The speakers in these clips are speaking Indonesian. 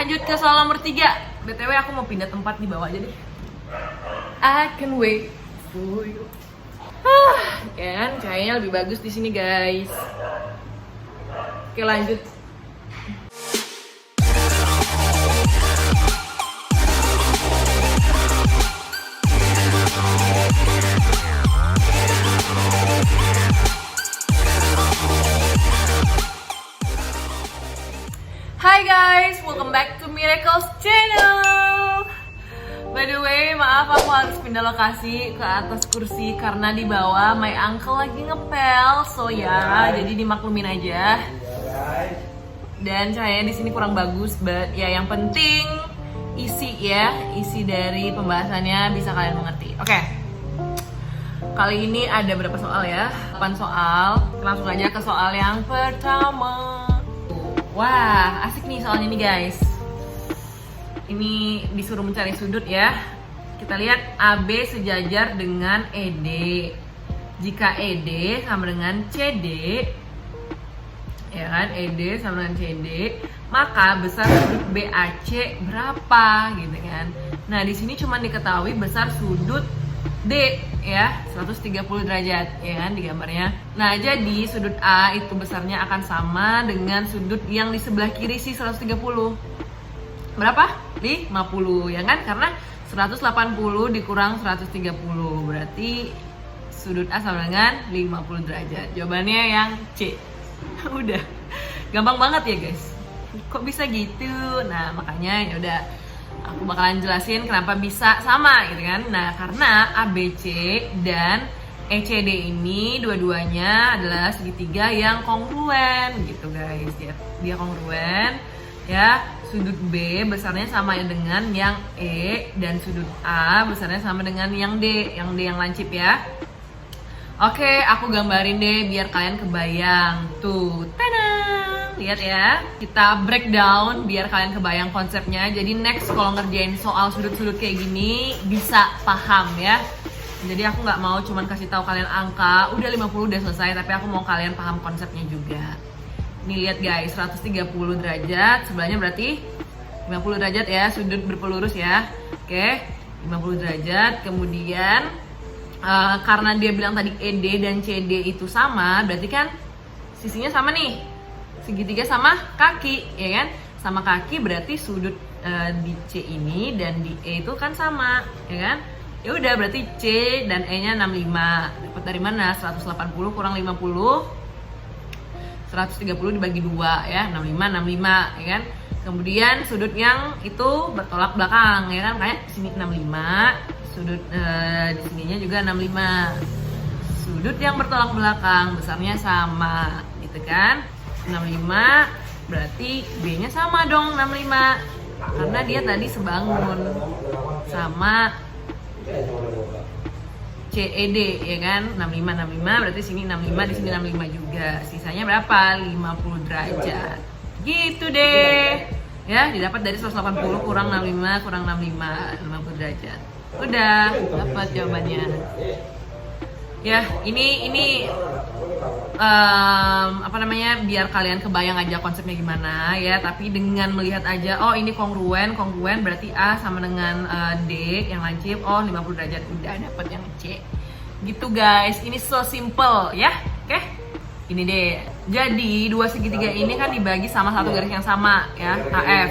Lanjut ke soal nomor 3. BTW aku mau pindah tempat di bawah aja deh. I can wait for you. Kan kayaknya lebih bagus di sini, guys. Oke, lanjut. Hai guys, welcome back to Miracles Channel. By the way, maaf aku harus pindah lokasi ke atas kursi karena di bawah my uncle lagi ngepel. So ya, jadi dimaklumin aja. Dan cahayanya di sini kurang bagus, but ya yang penting isi dari pembahasannya bisa kalian mengerti. Oke. Kali ini ada berapa soal ya? 8 soal. Langsung aja ke soal yang pertama. Wah, asik nih soalnya nih guys. Ini disuruh mencari sudut ya. Kita lihat AB sejajar dengan ED. Jika ED sama dengan CD, ya kan, ED sama dengan CD, maka besar sudut BAC berapa gitu kan. Nah, di sini cuma diketahui besar sudut D ya, 130 derajat ya kan di gambarnya. Nah, jadi sudut A itu besarnya akan sama dengan sudut yang di sebelah kiri sih 130. Berapa? 50 ya kan? Karena 180 dikurang 130 berarti sudut A sama dengan 50 derajat. Jawabannya yang C. Udah. Gampang banget ya, guys. Kok bisa gitu? Nah, makanya ya udah aku bakalan jelasin kenapa bisa sama gitu kan. Nah, karena ABC dan ECD ini dua-duanya adalah segitiga yang kongruen gitu guys. Dia kongruen ya. Sudut B besarnya sama dengan yang E dan sudut A besarnya sama dengan yang D. Yang D yang lancip ya. Oke, aku gambarin deh biar kalian kebayang. Tuh, tadang! Lihat ya, kita breakdown biar kalian kebayang konsepnya. Jadi next kalau ngerjain soal sudut-sudut kayak gini bisa paham ya. Jadi aku nggak mau cuman kasih tahu kalian angka, udah 50 udah selesai, tapi aku mau kalian paham konsepnya juga. Nih lihat guys, 130 derajat, sebelahnya berarti 50 derajat ya, sudut berpelurus ya. Oke, 50 derajat, kemudian karena dia bilang tadi ED dan CD itu sama, berarti kan sisinya sama nih. Segitiga sama kaki, ya kan? Sama kaki berarti sudut di C ini dan di E itu kan sama, ya kan? Ya udah berarti C dan E-nya 65. Dapat dari mana? 180 kurang 50. 130 dibagi 2 ya, 65 ya kan? Kemudian sudut yang itu bertolak belakang, ya kan? Kayak sini 65, sudut di sininya juga 65. Sudut yang bertolak belakang besarnya sama, gitu kan? 65 berarti B-nya sama dong 65 karena dia tadi sebangun sama CED ya kan. 65 berarti sini 65, di sini 65 juga. Sisanya berapa? 50 derajat. Gitu deh. Ya, didapat dari 180 kurang 65 kurang 65, 50 derajat. Udah dapat jawabannya. Ya, ini biar kalian kebayang aja konsepnya gimana ya. Tapi dengan melihat aja, oh ini kongruen berarti A sama dengan D yang lancip, oh 50 derajat, udah dapet yang C. Gitu guys, ini so simple ya. Oke, ini deh. Jadi dua segitiga ini kan dibagi sama satu garis yang sama ya, AF.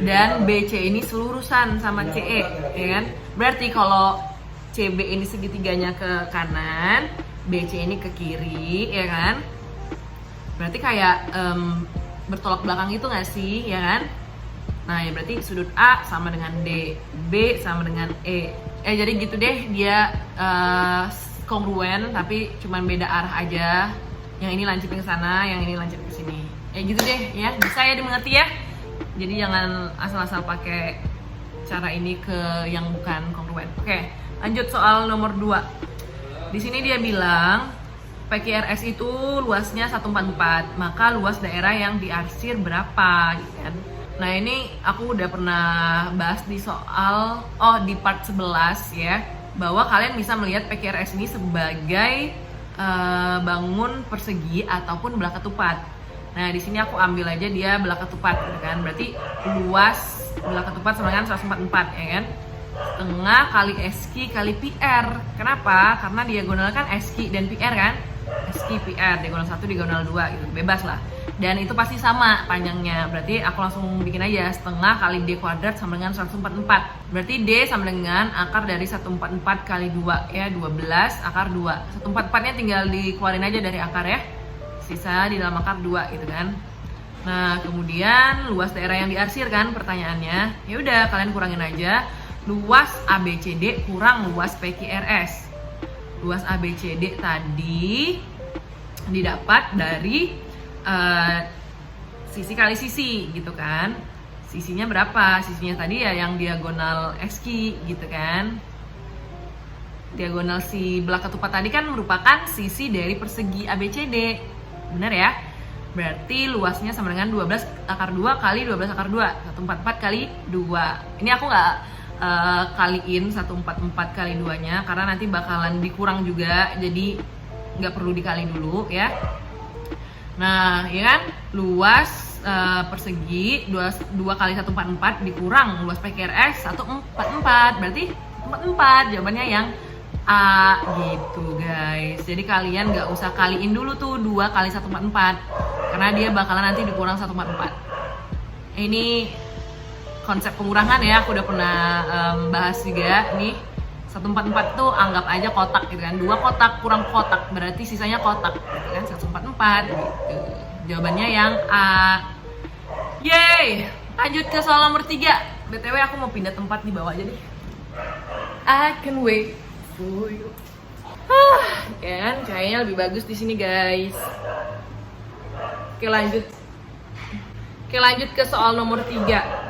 Dan BC ini selurusan sama CE ya kan. Berarti kalau CB ini segitiganya ke kanan, BC ini ke kiri, ya kan? Berarti kayak bertolak belakang itu nggak sih, ya kan? Nah, ya berarti sudut A sama dengan D, B sama dengan E. Jadi gitu deh, dia kongruen tapi cuman beda arah aja. Yang ini lancipin ke sana, yang ini lancipin ke sini. Gitu deh, ya. Bisa ya dimengerti ya? Jadi jangan asal-asal pakai cara ini ke yang bukan kongruen. Oke. Lanjut soal nomor 2. Di sini dia bilang PQRS itu luasnya 144, maka luas daerah yang diarsir berapa gitu kan. Nah, ini aku udah pernah bahas di soal di part 11 ya, bahwa kalian bisa melihat PQRS ini sebagai bangun persegi ataupun belah ketupat. Nah, di sini aku ambil aja dia belah ketupat gitu kan. Berarti luas belah ketupat sama dengan 144 ya kan. Setengah kali SQ kali PR. Kenapa? Karena diagonal kan SQ dan PR kan. SQ PR, diagonal 1 diagonal 2 gitu. Bebas lah. Dan itu pasti sama panjangnya. Berarti aku langsung bikin aja setengah kali D kuadrat sama dengan 144. Berarti D sama dengan akar dari 144 kali 2 ya, 12 akar 2. 144-nya tinggal dikeluarin aja dari akar ya. Sisa di dalam akar 2 gitu kan. Nah, kemudian luas daerah yang diarsir kan pertanyaannya. Ya udah, kalian kurangin aja. Luas ABCD kurang luas PQRS. Luas ABCD tadi didapat dari sisi kali sisi gitu kan. Sisinya berapa? Sisinya tadi ya yang diagonal SQ gitu kan. Diagonal si belah ketupat tadi kan merupakan sisi dari persegi ABCD. Benar ya? Berarti luasnya sama dengan 12 akar 2 kali 12 akar 2. 144 kali 2. Ini aku nggak kaliin 144 kali 2-nya karena nanti bakalan dikurang juga. Jadi nggak perlu dikali dulu ya. Nah, ya kan? Luas persegi 2 kali 144 dikurang luas PQRS 144. Berarti 144 jawabannya yang A gitu guys. Jadi kalian gak usah kaliin dulu tuh 2 kali 144 karena dia bakalan nanti dikurang 144. Ini konsep pengurangan ya, aku udah pernah bahas juga nih. 144 tuh anggap aja kotak gitu kan. 2 kotak kurang kotak berarti sisanya kotak gitu kan, 144 gitu. Jawabannya yang A. Yeay, lanjut ke soal nomor 3. BTW aku mau pindah tempat di bawah aja deh. I can wait for you. Kan kayaknya lebih bagus di sini guys. Oke lanjut ke soal nomor 3.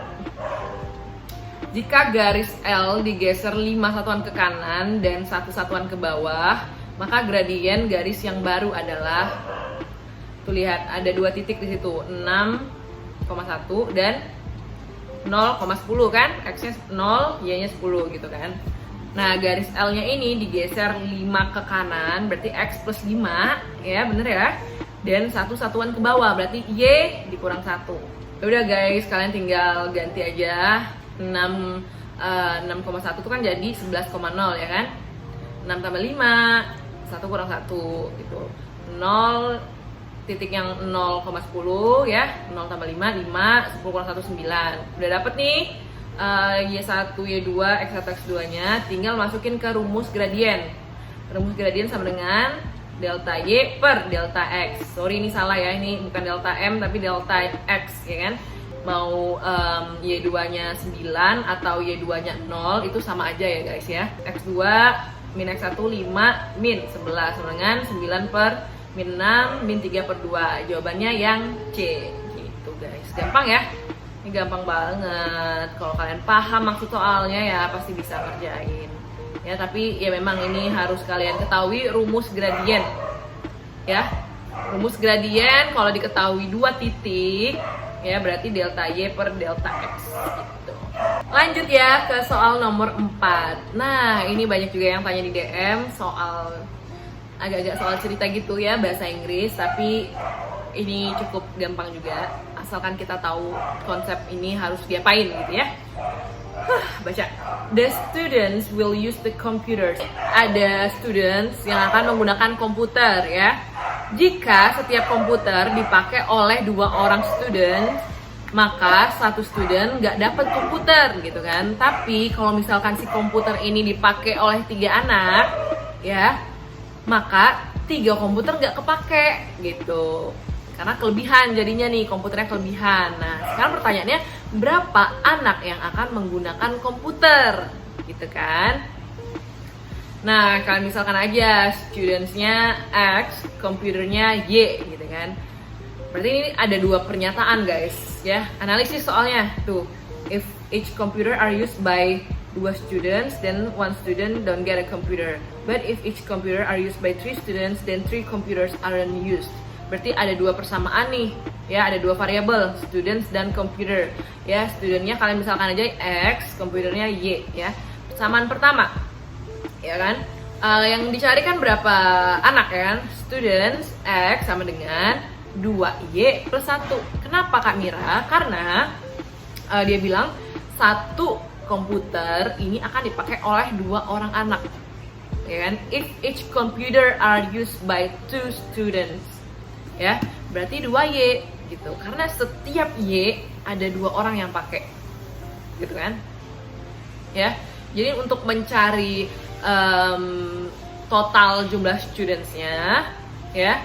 Jika garis L digeser 5 satuan ke kanan dan 1 satuan ke bawah, maka gradien garis yang baru adalah, tuh lihat ada 2 titik di situ, 6,1 dan 0,10 kan, X-nya 0, Y-nya 10 gitu kan. Nah, garis L-nya ini digeser 5 ke kanan, berarti X plus 5, ya bener ya. Dan 1 satuan ke bawah, berarti Y dikurang 1. Udah guys, kalian tinggal ganti aja 6,1 itu kan jadi 11,0 ya kan. 6 tambah 5, 1 kurang 1 gitu. 0 titik yang 0,10 ya, 0 tambah 5, 5, 10 kurang 1, 9. Udah dapet nih Y1, Y2, X1, X2 nya, tinggal masukin ke rumus gradien. Rumus gradien sama dengan delta Y per delta X. Sorry ini salah ya, ini bukan delta M tapi delta X ya kan. Mau Y2 nya 9 atau Y2 nya 0 itu sama aja ya guys ya. X2 min X1 5 min 11 sama dengan 9 per min 6 min 3 per 2. Jawabannya yang C gitu guys. Gampang ya? Ini gampang banget. Kalau kalian paham maksud soalnya ya pasti bisa ngerjain. Ya, tapi ya memang ini harus kalian ketahui rumus gradien. Ya. Rumus gradien kalau diketahui 2 titik ya berarti delta Y per delta X gitu. Lanjut ya ke soal nomor 4. Nah, ini banyak juga yang tanya di DM soal agak-agak soal cerita gitu ya, bahasa Inggris, tapi ini cukup gampang juga asalkan kita tahu konsep ini harus diapain gitu ya. Baca. The students will use the computers. Ada students yang akan menggunakan komputer ya. Jika setiap komputer dipakai oleh 2 orang student, maka 1 student nggak dapat komputer gitu kan. Tapi kalau misalkan si komputer ini dipakai oleh 3 anak ya, maka 3 komputer nggak kepake gitu. Karena kelebihan jadinya nih, komputernya kelebihan. Nah, sekarang pertanyaannya, berapa anak yang akan menggunakan komputer? Gitu kan? Nah, kalian misalkan aja students-nya X, komputernya Y gitu kan. Berarti ini ada 2 pernyataan guys ya. Analisis soalnya. Tuh, if each computer are used by 2 students, then 1 student don't get a computer. But if each computer are used by 3 students, then 3 computers aren't used. Berarti ada 2 persamaan nih ya, ada 2 variabel, students dan computer ya. Studentnya kalian misalkan aja X, komputernya Y ya. Persamaan pertama ya kan, yang dicari kan berapa anak ya kan. Students X sama dengan 2Y plus 1. Kenapa Kak Mira? Karena dia bilang satu komputer ini akan dipakai oleh 2 orang anak, ya kan? If each computer are used by 2 students, ya berarti 2Y gitu. Karena setiap Y ada 2 orang yang pakai, gitu kan? Ya, jadi untuk mencari total jumlah studentsnya, ya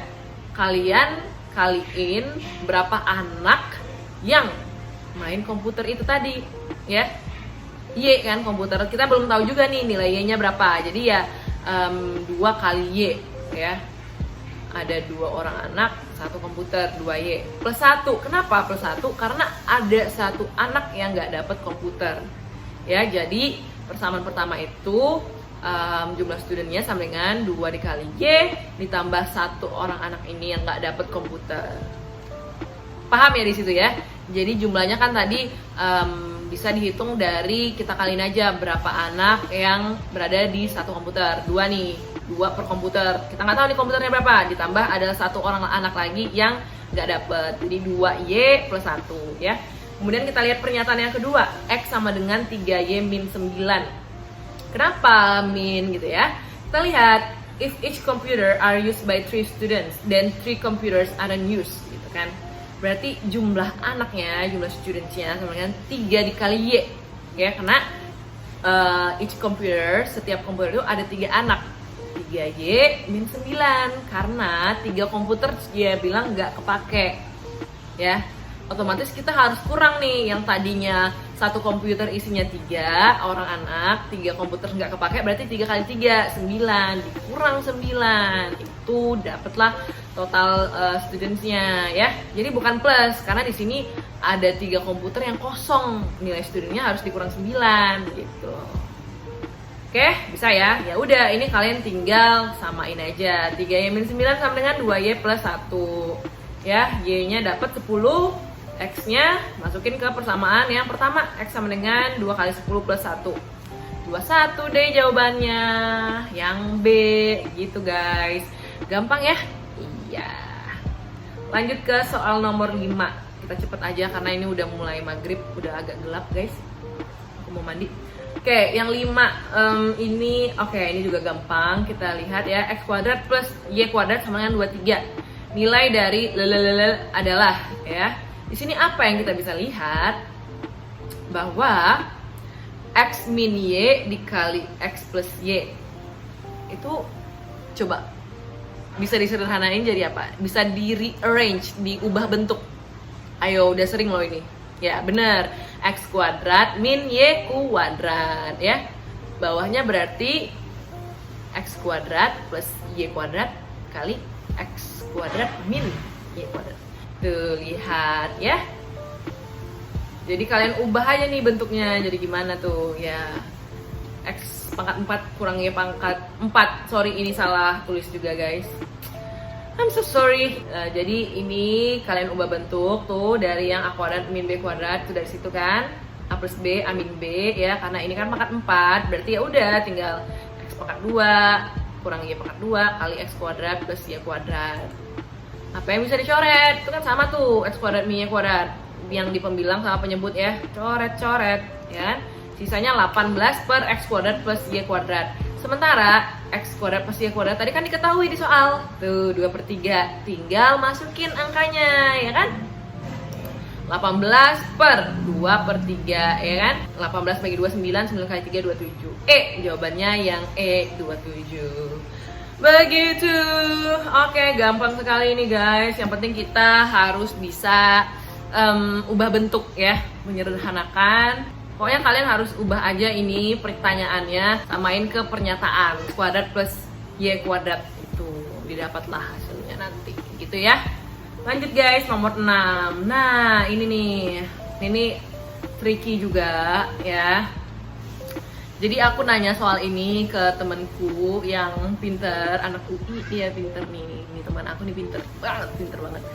kalian kaliin berapa anak yang main komputer itu tadi, ya. Y kan komputer, kita belum tahu juga nih nilai Y-nya berapa. Jadi ya 2 kali Y, ya. Ada 2 orang anak, 1 komputer, 2Y plus 1. Kenapa plus 1? Karena ada 1 anak yang nggak dapat komputer, ya. Jadi persamaan pertama itu jumlah studennya sama dengan 2 dikali Y ditambah 1 orang anak ini yang nggak dapat komputer. Paham ya di situ ya? Jadi jumlahnya kan tadi bisa dihitung dari kita kaliin aja berapa anak yang berada di 1 komputer. 2 nih, 2 per komputer. Kita nggak tahu nih komputernya berapa. Ditambah ada 1 orang anak lagi yang nggak dapet. Jadi 2Y plus 1, ya. Kemudian kita lihat pernyataan yang kedua, X sama dengan 3Y min 9. Kenapa min gitu ya? Kita lihat, if each computer are used by 3 students, then 3 computers are in use, gitu kan. Berarti jumlah anaknya, jumlah studentsnya sama dengan 3 dikali Y, ya. Karena each computer, setiap komputer itu ada 3 anak. 3Y min 9, karena 3 komputer dia bilang nggak kepake, ya. Otomatis kita harus kurang nih, yang tadinya 1 komputer isinya 3 orang anak, 3 komputer nggak kepake, berarti 3 kali 3, 9, dikurang 9, itu dapatlah total studentsnya, ya. Jadi bukan plus, karena di sini ada 3 komputer yang kosong, nilai studennya harus dikurang 9, gitu. Oke, bisa ya? Ya udah, ini kalian tinggal samain aja. 3Y min 9 sama dengan 2Y plus 1, ya. Y-nya dapat 10, X-nya masukin ke persamaan yang pertama, X sama dengan 2 kali 10 plus 1. 21 deh jawabannya, yang B, gitu guys. Gampang ya? Iya. Lanjut ke soal nomor 5. Kita cepet aja karena ini udah mulai maghrib, udah agak gelap guys. Aku mau mandi. Oke, yang 5 ini, ini juga gampang. Kita lihat ya, X kuadrat plus Y kuadrat sama dengan 23. Nilai dari adalah, ya. Di sini apa yang kita bisa lihat? Bahwa X min Y dikali X plus Y itu coba bisa disederhanain jadi apa? Bisa di rearrange, diubah bentuk. Ayo, udah sering loh ini. Ya bener, X kuadrat min Y kuadrat, ya. Bawahnya berarti X kuadrat plus Y kuadrat kali X kuadrat min Y kuadrat. Tuh, lihat ya. Jadi kalian ubah aja nih bentuknya. Jadi gimana tuh ya? X pangkat 4 kurang Y pangkat 4. Sorry, ini salah tulis juga guys. I'm so sorry. Jadi ini kalian ubah bentuk tuh dari yang A kuadrat min B kuadrat. Itu dari situ kan, A plus B, A min B, ya. Karena ini kan pangkat 4, berarti ya udah tinggal X pangkat 2 kurang Y pangkat 2 kali X kuadrat plus Y kuadrat. Apa yang bisa dicoret? Itu kan sama tuh, X kuadrat min Y kuadrat. Yang di pembilang sama penyebut ya, coret-coret, ya. Sisanya 18 per X kuadrat plus Y kuadrat. Sementara X kuadrat plus Y kuadrat tadi kan diketahui di soal. Tuh, 2/3. Tinggal masukin angkanya, ya kan? 18 per 2/3, ya kan? 18 bagi 2, 9, 9 kali 3, 27. Jawabannya yang 27. Begitu. Oke, gampang sekali ini guys. Yang penting kita harus bisa ubah bentuk ya, menyederhanakan. Pokoknya kalian harus ubah aja ini pertanyaannya, samain ke pernyataan kuadrat plus Y kuadrat, itu didapatlah hasilnya nanti, gitu ya. Lanjut guys, nomor 6. Nah, ini nih. Ini tricky juga ya. Jadi aku nanya soal ini ke temenku yang pinter, anak UI, dia pinter nih. Ini teman aku nih pinter banget.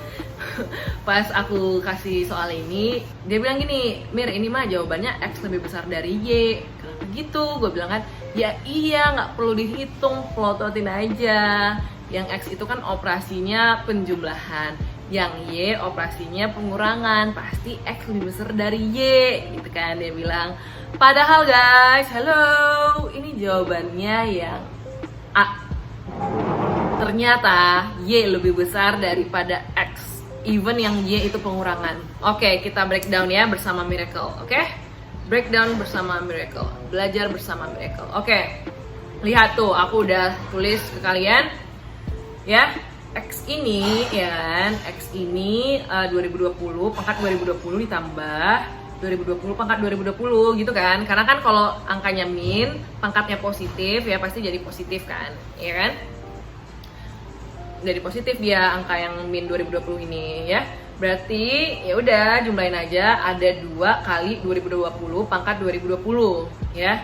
Pas aku kasih soal ini, dia bilang gini, Mir, ini mah jawabannya X lebih besar dari Y. Kenapa gitu? Gue bilang kan, ya iya, nggak perlu dihitung, plototin aja. Yang X itu kan operasinya penjumlahan. Yang Y operasinya pengurangan, pasti X lebih besar dari Y, gitu kan dia bilang. Padahal guys, halo, ini jawabannya yang A. Ternyata Y lebih besar daripada X, even yang Y itu pengurangan. Oke, kita breakdown ya bersama Miracle, oke? Breakdown bersama Miracle, belajar bersama Miracle. Oke, lihat tuh, aku udah tulis ke kalian ya. X ini ya kan, X ini 2020, pangkat 2020 ditambah 2020 pangkat 2020 gitu kan. Karena kan kalau angkanya min, pangkatnya positif ya pasti jadi positif kan, ya kan? Jadi positif dia angka yang min 2020 ini ya. Berarti ya udah jumlahin aja, ada 2 kali 2020 pangkat 2020 ya.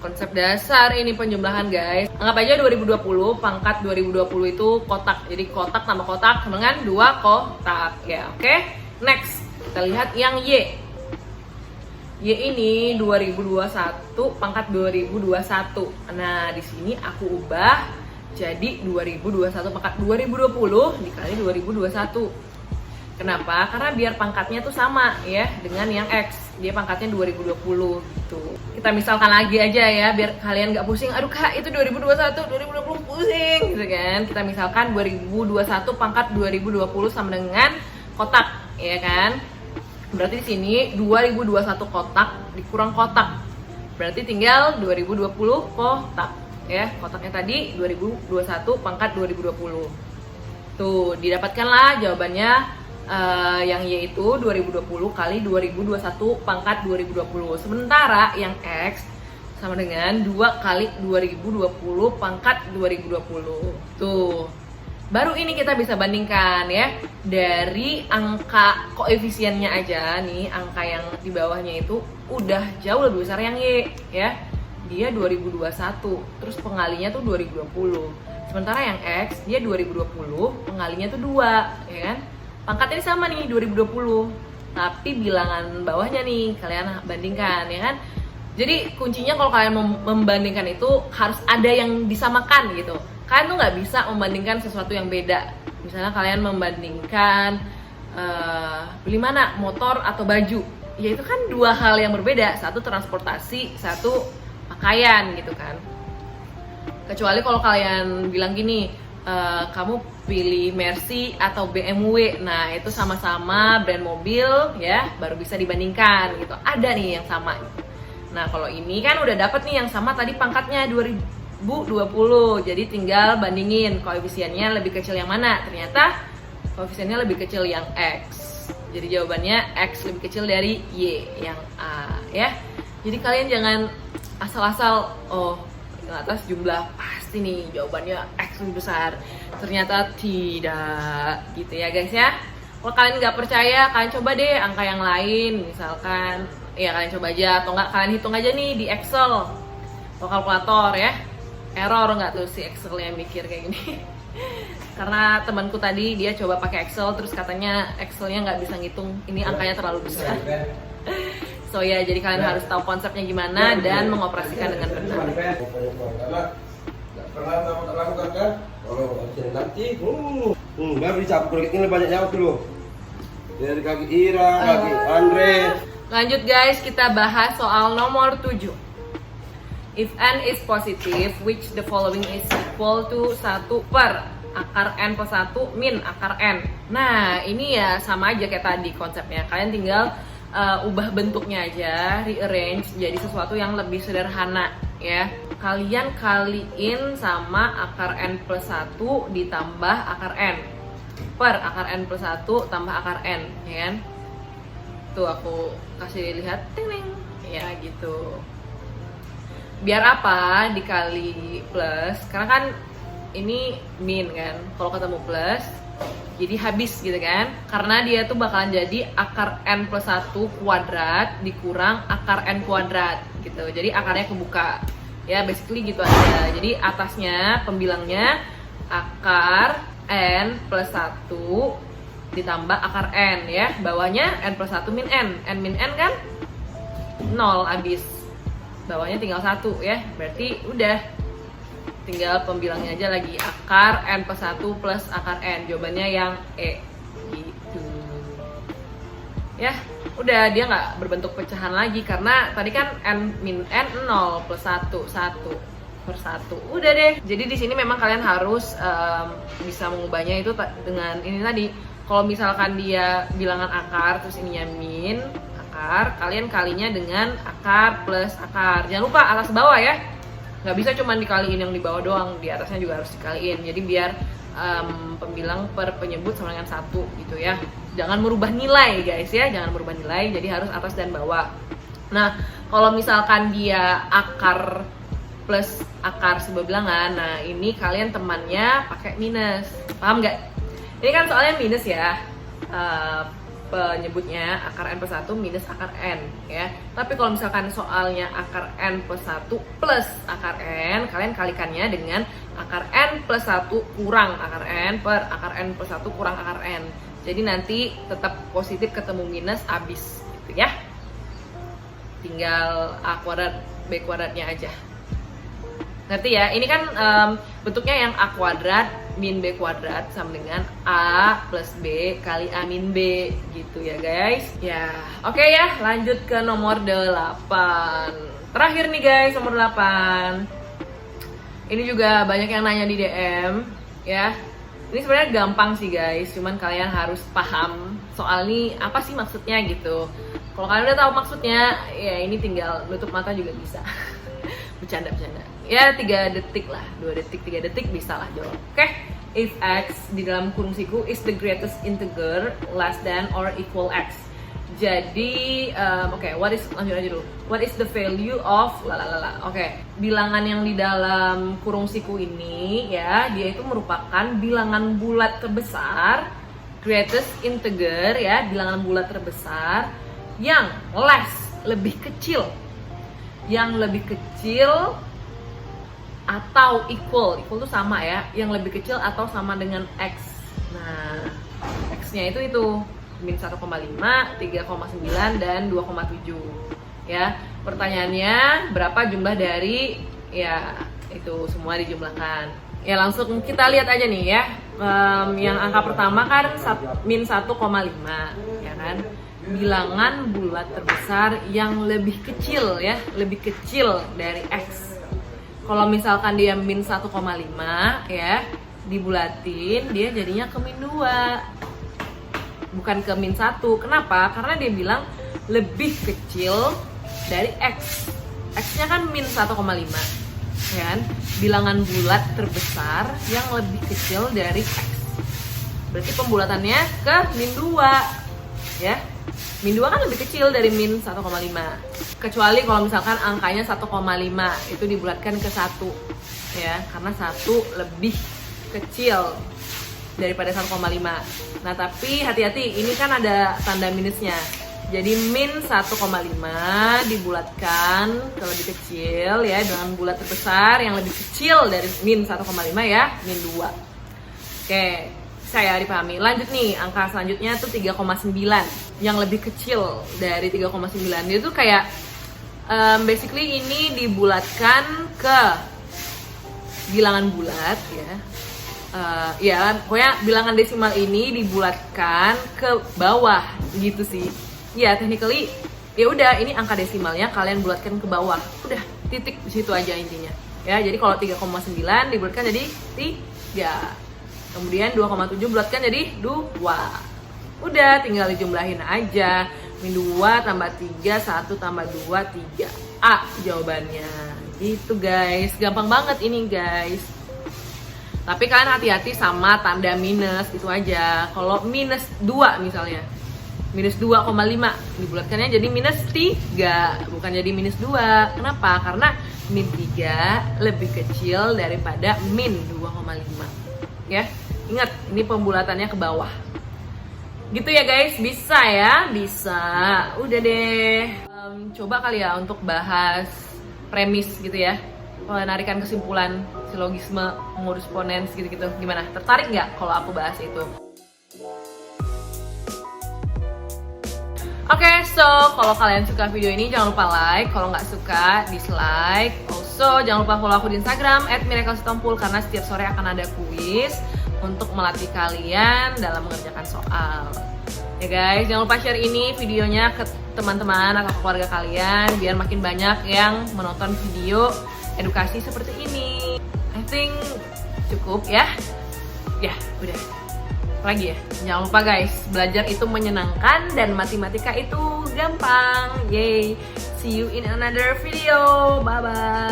Konsep dasar ini penjumlahan guys. Anggap aja 2020 pangkat 2020 itu kotak. Jadi kotak tambah kotak sama dengan 2 kotak ya. Oke. Next, kita lihat yang Y. Y ini 2021 pangkat 2021. Nah, di sini aku ubah jadi 2021 pangkat 2020 dikali 2021. Kenapa? Karena biar pangkatnya tuh sama ya dengan yang X. Dia pangkatnya 2020 gitu. Kita misalkan lagi aja ya biar kalian nggak pusing. Aduh Kak, itu 2021, 2020 pusing gitu kan. Kita misalkan 2021 pangkat 2020 sama dengan kotak, ya kan? Berarti di sini 2021 kotak dikurang kotak. Berarti tinggal 2020 kotak ya. Kotaknya tadi 2021 pangkat 2020. Tuh, didapatkanlah jawabannya yang Y itu 2020 kali 2021 pangkat 2020. Sementara yang X sama dengan 2 kali 2020 pangkat 2020. Tuh. Baru ini kita bisa bandingkan ya. Dari angka koefisiennya aja nih, angka yang di bawahnya itu udah jauh lebih besar yang Y ya. Dia 2021, terus pengalinya tuh 2020. Sementara yang X dia 2020, pengalinya tuh 2, ya kan? Pangkatnya sama nih 2020, tapi bilangan bawahnya nih kalian bandingkan ya kan. Jadi kuncinya kalau kalian membandingkan itu harus ada yang disamakan gitu. Kalian tuh nggak bisa membandingkan sesuatu yang beda. Misalnya kalian membandingkan beli mana, motor atau baju, ya itu kan dua hal yang berbeda. Satu transportasi, satu pakaian gitu kan. Kecuali kalau kalian bilang gini, kamu pilih Mercy atau BMW, nah itu sama-sama brand mobil ya, baru bisa dibandingkan gitu. Ada nih yang sama. Nah kalau ini kan udah dapet nih yang sama tadi pangkatnya 2020, jadi tinggal bandingin koefisiennya lebih kecil yang mana. Ternyata koefisiennya lebih kecil yang X. Jadi jawabannya X lebih kecil dari Y yang A ya. Jadi kalian jangan asal-asal yang atas jumlah pasti nih jawabannya X lebih besar. Ternyata tidak gitu ya guys ya. Kalau kalian nggak percaya, kalian coba deh angka yang lain. Misalkan ya kalian coba aja, atau nggak kalian hitung aja nih di Excel atau kalkulator ya. Error nggak tuh si Excel yang mikir kayak gini. Karena temanku tadi dia coba pakai Excel, terus katanya Excelnya nggak bisa ngitung ini angkanya terlalu besar. So ya, jadi kalian harus tahu konsepnya gimana dan mengoperasikan dengan benar. Pernah lakukan kan? Kalau nanti, baru dicampur ini banyak nyawa dulu. Dari kaki Ira, kaki Andre. Lanjut guys, kita bahas soal nomor 7. If n is positive, which the following is equal to 1 per akar n plus 1 min akar n. Nah, ini ya sama aja kayak tadi konsepnya. Kalian tinggal ubah bentuknya aja, rearrange jadi sesuatu yang lebih sederhana ya. Kalian kaliin sama akar n plus 1 ditambah akar n per akar n plus 1 tambah akar n, ya kan? Tuh aku kasih lihat, ting, ya gitu. Biar apa dikali plus, karena kan ini min kan, kalau ketemu plus jadi habis gitu kan, karena dia tuh bakalan jadi akar n plus 1 kuadrat dikurang akar n kuadrat gitu, jadi akarnya kebuka ya, basically gitu aja. Jadi atasnya pembilangnya akar n plus 1 ditambah akar n ya, bawahnya n plus 1 min min n kan 0 habis, bawahnya tinggal 1 ya, berarti udah tinggal pembilangnya aja lagi akar n plus 1 plus akar n. Jawabannya yang E gitu. Ya, udah dia nggak berbentuk pecahan lagi karena tadi kan n 0 plus 1 per 1. Udah deh. Jadi di sini memang kalian harus bisa mengubahnya itu dengan ini tadi. Kalau misalkan dia bilangan akar terus ininya min akar, kalian kalinya dengan akar plus akar. Jangan lupa atas bawah ya. Nggak bisa cuma dikaliin yang di bawah doang, di atasnya juga harus dikaliin. Jadi biar pembilang per penyebut sama dengan 1 gitu ya. Jangan merubah nilai guys ya, jangan merubah nilai, jadi harus atas dan bawah. Nah, kalau misalkan dia akar plus akar sebuah bilangan, nah ini kalian temannya pakai minus. Paham nggak? Ini kan soalnya minus ya. Penyebutnya akar n plus 1 minus akar n ya. Tapi kalau misalkan soalnya akar n plus 1 plus akar n, kalian kalikannya dengan akar n plus 1 kurang akar n per akar n plus 1 kurang akar n. Jadi nanti tetap positif ketemu minus abis gitu ya. Tinggal a kuadrat b kuadratnya aja. Ngerti ya? Ini kan bentuknya yang a kuadrat min b kuadrat sama dengan a plus b kali a min b gitu ya guys. Ya, oke ya, lanjut ke nomor 8. Terakhir nih guys, nomor 8. Ini juga banyak yang nanya di DM ya. Ini sebenarnya gampang sih guys, cuman kalian harus paham soal ini apa sih maksudnya gitu. Kalau kalian udah tahu maksudnya, ya ini tinggal nutup mata juga bisa. Bercanda. Ya 3 detik lah, 2 detik, 3 detik bisa lah jawab. Oke, if x di dalam kurung siku is the greatest integer less than or equal x. Jadi, lanjut aja dulu. What is the value of Oke, bilangan yang di dalam kurung siku ini ya, dia itu merupakan bilangan bulat terbesar, greatest integer ya, bilangan bulat terbesar yang less, lebih kecil. Yang lebih kecil atau equal itu sama ya, yang lebih kecil atau sama dengan x. Nah, x-nya itu min 1,5, 3,9 dan 2,7 ya. Pertanyaannya berapa jumlah dari ya itu semua dijumlahkan. Ya langsung kita lihat aja nih ya. Yang angka pertama kan min 1,5 ya kan. Bilangan bulat terbesar yang lebih kecil ya, lebih kecil dari x. Kalau misalkan dia min 1,5 ya, dibulatin dia jadinya ke min 2. Bukan ke min 1. Kenapa? Karena dia bilang lebih kecil dari x. X-nya kan min 1,5 ya kan? Bilangan bulat terbesar yang lebih kecil dari x. Berarti pembulatannya ke min 2 ya. Min 2 kan lebih kecil dari min 1,5. Kecuali kalau misalkan angkanya 1,5 itu dibulatkan ke 1 ya, karena 1 lebih kecil daripada 1,5. Nah, tapi hati-hati, ini kan ada tanda minusnya. Jadi min 1,5 dibulatkan ke lebih kecil ya, dengan bulat terbesar yang lebih kecil dari min 1,5 ya, min 2. Oke, saya dipahami. Lanjut nih, angka selanjutnya tuh 3,9 yang lebih kecil dari 3,9. Dia tuh kayak basically ini dibulatkan ke bilangan bulat ya. Ya pokoknya bilangan desimal ini dibulatkan ke bawah gitu sih. Ya technically ya udah, ini angka desimalnya kalian bulatkan ke bawah. Udah, titik di situ aja intinya. Ya, jadi kalau 3,9 dibulatkan jadi 3. Kemudian 2,7 bulatkan jadi 2. Udah, tinggal dijumlahin aja. Min 2 tambah 3, 1 tambah 2, 3. A jawabannya. Gitu guys, gampang banget ini guys. Tapi kalian hati-hati sama tanda minus, itu aja. Kalau minus 2 misalnya, minus 2,5 dibulatkannya jadi minus 3, bukan jadi minus 2. Kenapa? Karena min 3 lebih kecil daripada min 2,5 ya. Ingat, ini pembulatannya ke bawah. Gitu ya guys, bisa ya? Bisa. Udah deh. Coba kali ya untuk bahas premis gitu ya, penarikan kesimpulan, silogisme, modus ponens gitu-gitu. Gimana? Tertarik nggak kalau aku bahas itu? Oke, so kalau kalian suka video ini jangan lupa like, kalau nggak suka dislike. Also jangan lupa follow aku di Instagram @miracle_sitompul karena setiap sore akan ada kuis untuk melatih kalian dalam mengerjakan soal. Ya guys, jangan lupa share ini videonya ke teman-teman atau keluarga kalian biar makin banyak yang menonton video edukasi seperti ini. I think cukup ya. Ya, udah. Lagi ya, jangan lupa guys, belajar itu menyenangkan dan matematika itu gampang. Yay, see you in another video, bye bye.